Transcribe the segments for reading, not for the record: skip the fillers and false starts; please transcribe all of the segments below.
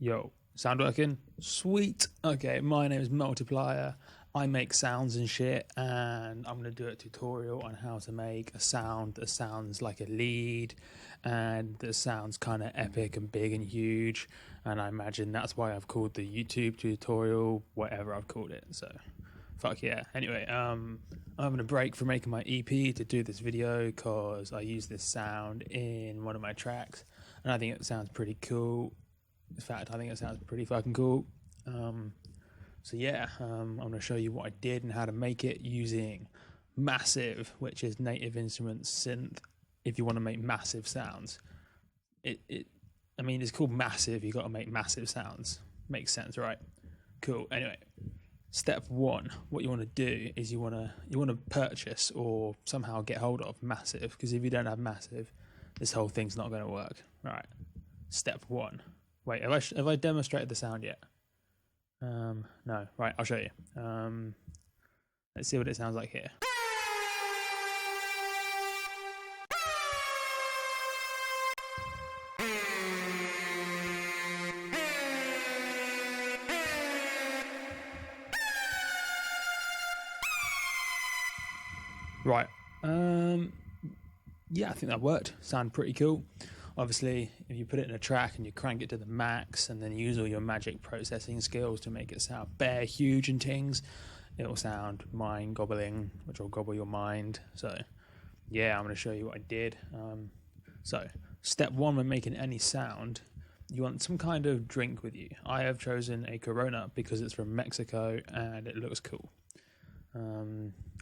Yo, sound working? Sweet. Okay, my name is Multiplier. I make sounds and shit, and I'm going to do a tutorial on how to make a sound that sounds like a lead and that sounds kind of epic and big and huge. And I imagine that's why I've called the YouTube tutorial whatever I've called it. So, fuck yeah. Anyway, I'm having a break from making my EP to do this video because I use this sound in one of my tracks, and I think it sounds pretty cool. In fact, I think it sounds pretty fucking cool. So yeah, I'm going to show you what I did and how to make it using Massive, which is Native Instruments synth. If you want to make massive sounds, I mean, it's called Massive. You got to make massive sounds. Makes sense, right? Cool. Anyway, step one, what you want to do is you want to purchase or somehow get hold of Massive, because if you don't have Massive, this whole thing's not going to work. All right. Step one. Wait, have I demonstrated the sound yet? No. Right, I'll show you. Let's see what it sounds like here. Right. Yeah, I think that worked. Sounded pretty cool. Obviously, if you put it in a track and you crank it to the max and then use all your magic processing skills to make it sound bare, huge and things, it'll sound mind-gobbling, which will gobble your mind. So, yeah, I'm going to show you what I did. So, step one when making any sound, you want some kind of drink with you. I have chosen a Corona because it's from Mexico and it looks cool.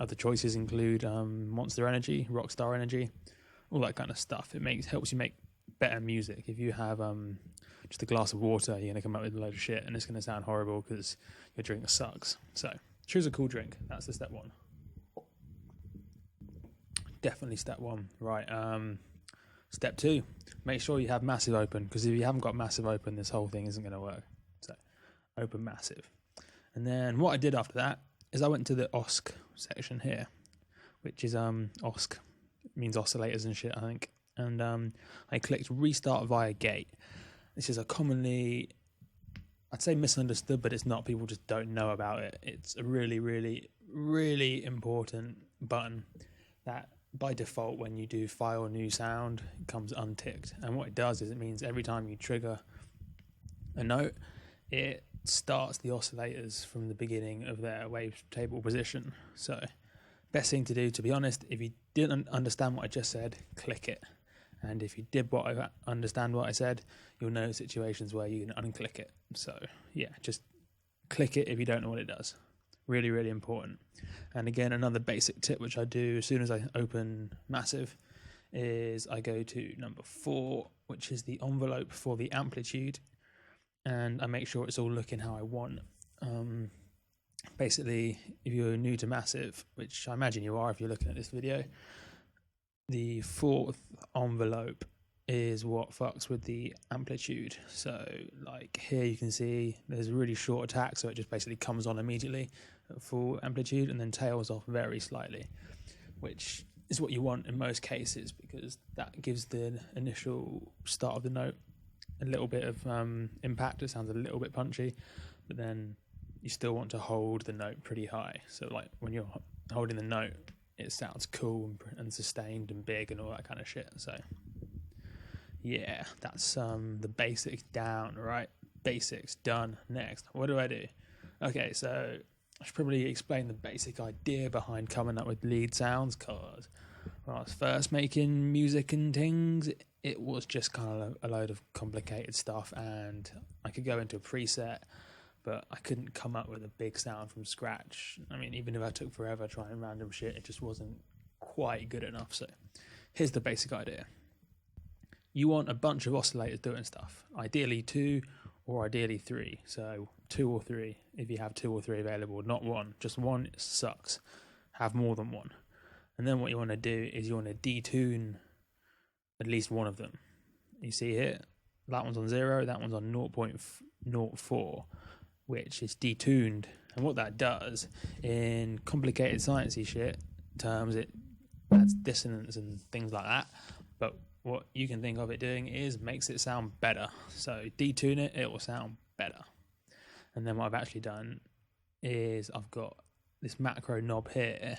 Other choices include Monster Energy, Rockstar Energy, all that kind of stuff. Helps you make better music. If you have just a glass of water, you're going to come up with a load of shit and it's going to sound horrible because your drink sucks. So choose a cool drink. That's the step one. Definitely step one. Right. Step two, make sure you have Massive open, because if you haven't got Massive open, this whole thing isn't going to work. So open Massive. And then what I did after that is I went to the OSC section here, which is OSC means oscillators and shit, I think. And I clicked restart via gate. This is a commonly, I'd say misunderstood, but it's not. People just don't know about it. It's a really, really, really important button that by default, when you do file new sound, it comes unticked. And what it does is it means every time you trigger a note, it starts the oscillators from the beginning of their wavetable position. So best thing to do, to be honest, if you didn't understand what I just said, click it. And if you did understand what I said, you'll know situations where you can unclick it. So yeah, just click it if you don't know what it does. Really, really important. And again, another basic tip which I do as soon as I open Massive is I go to number 4, which is the envelope for the amplitude, and I make sure it's all looking how I want. Basically, if you're new to Massive, which I imagine you are if you're looking at this video, the 4th envelope is what fucks with the amplitude. So like here you can see there's a really short attack, so it just basically comes on immediately at full amplitude and then tails off very slightly, which is what you want in most cases, because that gives the initial start of the note a little bit of impact. It sounds a little bit punchy, but then you still want to hold the note pretty high. So like when you're holding the note, it sounds cool and sustained and big and all that kind of shit. So yeah, that's the basics down, right? Basics done. Next, what do I do? Okay, so I should probably explain the basic idea behind coming up with lead sounds, because when I was first making music and things, it was just kind of a load of complicated stuff, and I could go into a preset, but I couldn't come up with a big sound from scratch. I mean, even if I took forever trying random shit, it just wasn't quite good enough. So here's the basic idea. You want a bunch of oscillators doing stuff, ideally 2 or ideally 3. So 2 or 3, if you have 2 or 3 available, not 1. Just 1 sucks. Have more than 1. And then what you want to do is you want to detune at least one of them. You see here, that one's on 0, that one's on 0.04, which is detuned. And what that does, in complicated sciencey shit terms, it adds dissonance and things like that. But what you can think of it doing is makes it sound better. So detune it, it will sound better. And then what I've actually done is I've got this macro knob here,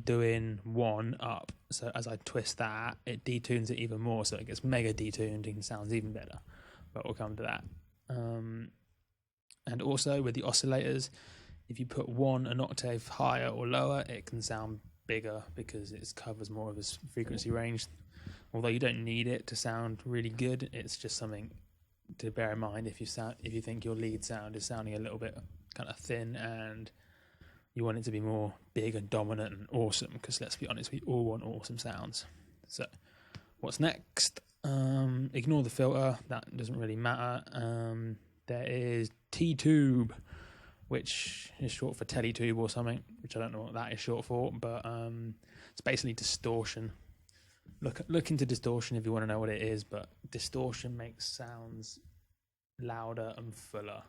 doing 1 up. So as I twist that, it detunes it even more, so it gets mega detuned and sounds even better. But we'll come to that. And also with the oscillators, if you put 1 an octave higher or lower, it can sound bigger because it covers more of this frequency range. Although you don't need it to sound really good, it's just something to bear in mind if you think your lead sound is sounding a little bit kind of thin and you want it to be more big and dominant and awesome, because let's be honest, we all want awesome sounds. So what's next? Ignore the filter, that doesn't really matter. There is T-tube, which is short for Teletube or something, which I don't know what that is short for, but it's basically distortion. Look into distortion if you want to know what it is, but distortion makes sounds louder and fuller.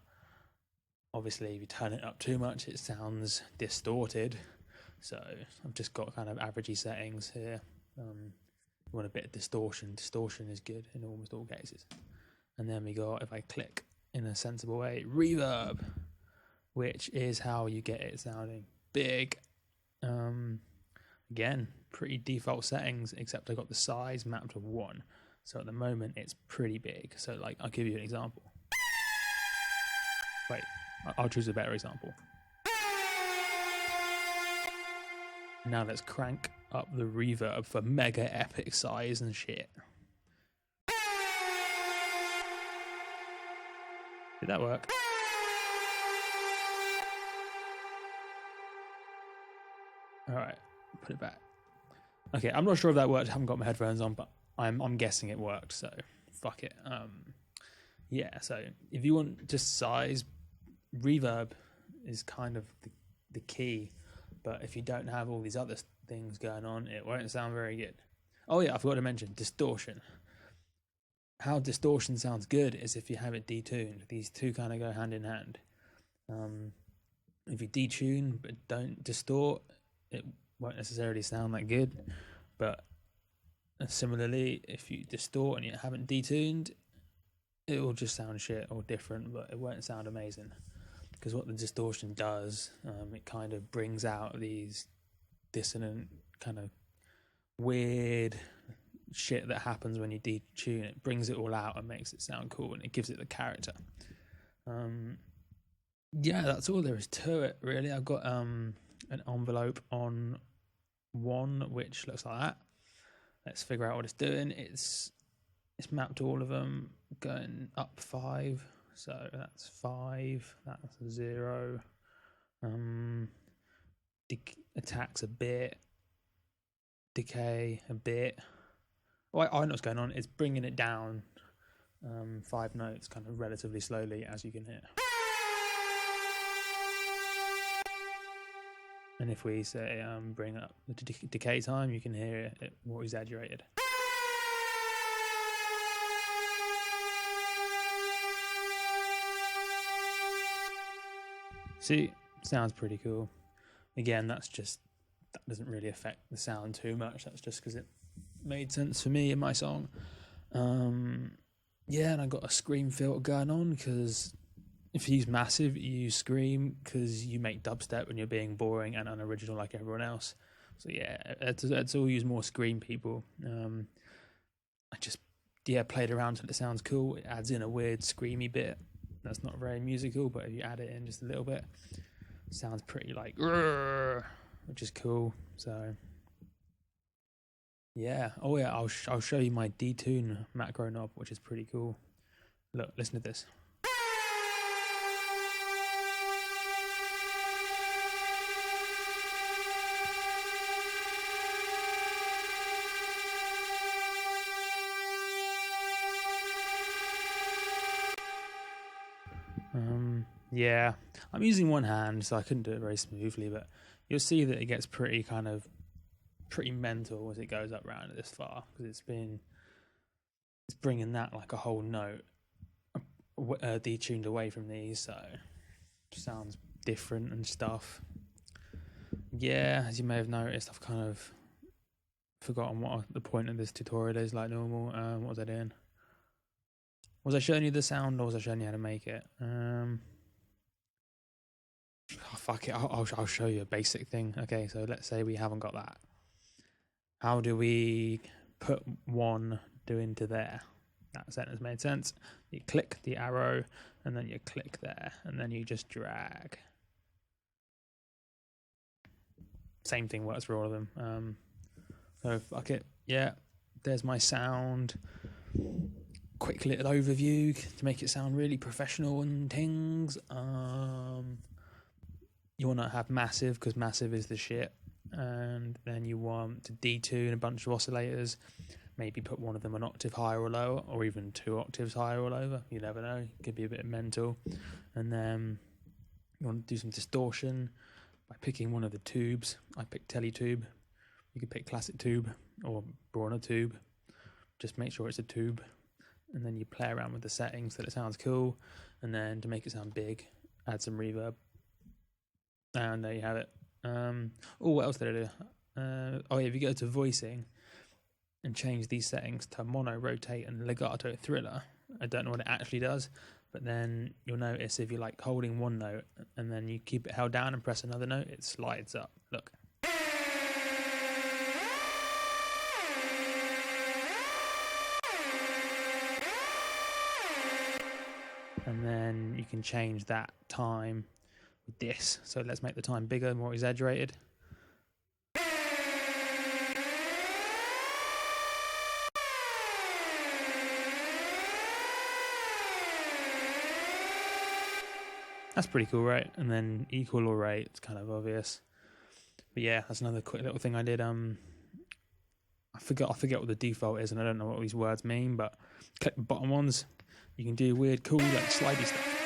Obviously, if you turn it up too much, it sounds distorted. So I've just got kind of averagey settings here. You want a bit of distortion. Distortion is good in almost all cases. And then we got, if I click in a sensible way, reverb, which is how you get it sounding big. Again, pretty default settings, except I got the size mapped to 1. So at the moment, it's pretty big. So like, I'll give you an example. Wait, I'll choose a better example. Now let's crank up the reverb for mega epic size and shit. Did that work? All right, put it back. Okay, I'm not sure if that worked. I haven't got my headphones on, but I'm guessing it worked. So fuck it. Yeah. So if you want just size, reverb is kind of the key. But if you don't have all these other things going on, it won't sound very good. Oh yeah, I forgot to mention distortion. How distortion sounds good is if you have it detuned. These two kind of go hand in hand. If you detune but don't distort, it won't necessarily sound that good. But similarly, if you distort and you haven't detuned, it will just sound shit or different, but it won't sound amazing. Because what the distortion does, it kind of brings out these dissonant, kind of weird shit that happens when you detune it. Brings it all out and makes it sound cool, and it gives it the character. Yeah, that's all there is to it, really. I've got an envelope on 1, which looks like that. Let's figure out what it's doing. It's mapped to all of them, going up 5. So that's 5, that's 0. Attacks a bit, decay a bit. Oh, I know what's going on. It's bringing it down 5 notes kind of relatively slowly, as you can hear. And if we say bring up the decay time, you can hear it more exaggerated. See, sounds pretty cool. Again, that doesn't really affect the sound too much. That's just because it made sense for me in my song. Yeah, and I got a scream filter going on, because if you use massive, you use scream because you make dubstep and you're being boring and unoriginal like everyone else. So yeah, let's all use more scream, people. I just played around till it sounds cool. It adds in a weird screamy bit that's not very musical, but if you add it in just a little bit, it sounds pretty like, which is cool. So yeah. Oh yeah, I'll show you my detune macro knob, which is pretty cool. Look, listen to this. Yeah, I'm using one hand, so I couldn't do it very smoothly, but you'll see that it gets pretty mental as it goes up round it this far, because it's bringing that like a whole note detuned away from these, so it sounds different and stuff. Yeah, as you may have noticed, I've kind of forgotten what the point of this tutorial is, like normal. What was I doing? Was I showing you the sound, or was I showing you how to make it? Oh, fuck it, I'll show you a basic thing. Okay, so let's say we haven't got that. How do we put one into there? That sentence made sense. You click the arrow, and then you click there, and then you just drag. Same thing works for all of them. So fuck it. Yeah, there's my sound. Quick little overview to make it sound really professional and things. You want to have massive, because massive is the shit. And then you want to detune a bunch of oscillators. Maybe put one of them an octave higher or lower, or even 2 octaves higher or lower. You never know. It could be a bit mental. And then you want to do some distortion by picking one of the tubes. I picked Teletube. You could pick classic tube or Brauner tube. Just make sure it's a tube. And then you play around with the settings so that it sounds cool. And then to make it sound big, add some reverb. And there you have it. What else did I do? Oh yeah, if you go to voicing and change these settings to mono, rotate, and legato thriller, I don't know what it actually does, but then you'll notice if you're like holding one note and then you keep it held down and press another note, it slides up. Look. And then you can change that time with this. So let's make the time bigger, more exaggerated. That's pretty cool, right? And then equal or rate, it's kind of obvious. But yeah, that's another quick little thing I did. I forget what the default is, and I don't know what these words mean, but click the bottom ones. You can do weird, cool, like slidey stuff.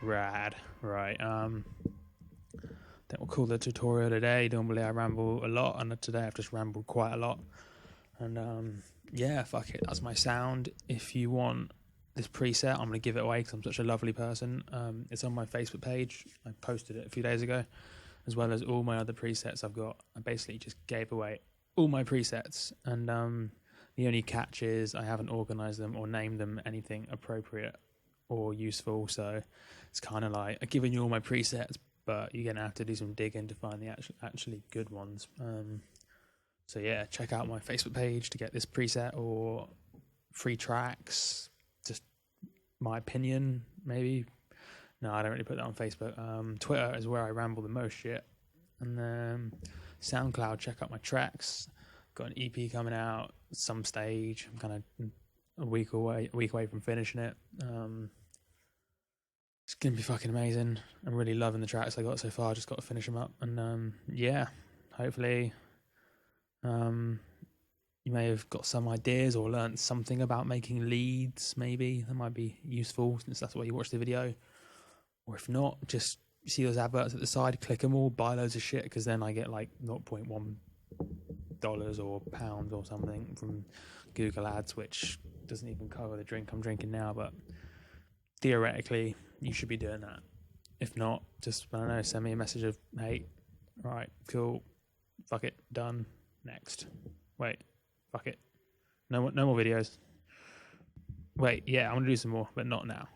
Rad. Right. I think we'll call the tutorial today. Normally I ramble a lot, and today I've just rambled quite a lot. And yeah, fuck it. That's my sound. If you want this preset, I'm going to give it away because I'm such a lovely person. It's on my Facebook page. I posted it a few days ago, as well as all my other presets I've got. I basically just gave away all my presets, and the only catch is I haven't organized them or named them anything appropriate or useful. So it's kind of like I've given you all my presets, but you're going to have to do some digging to find the actually good ones. So yeah, check out my Facebook page to get this preset or free tracks. Just my opinion, maybe. No, I don't really put that on Facebook. Twitter is where I ramble the most shit. And then SoundCloud, check out my tracks. Got an EP coming out at some stage. I'm kind of a week away from finishing it. It's going to be fucking amazing. I'm really loving the tracks I got so far. I just got to finish them up. And yeah, hopefully you may have got some ideas or learnt something about making leads, maybe. That might be useful since that's why you watch the video. Or if not, just see those adverts at the side, click them all, buy loads of shit, because then I get like $0.1 or pounds or something from Google Ads, which doesn't even cover the drink I'm drinking now, but theoretically you should be doing that. If not, just, I don't know, send me a message of, hey, right, cool, fuck it, done, next. Wait, fuck it, no more videos. Wait, yeah, I'm gonna do some more, but not now.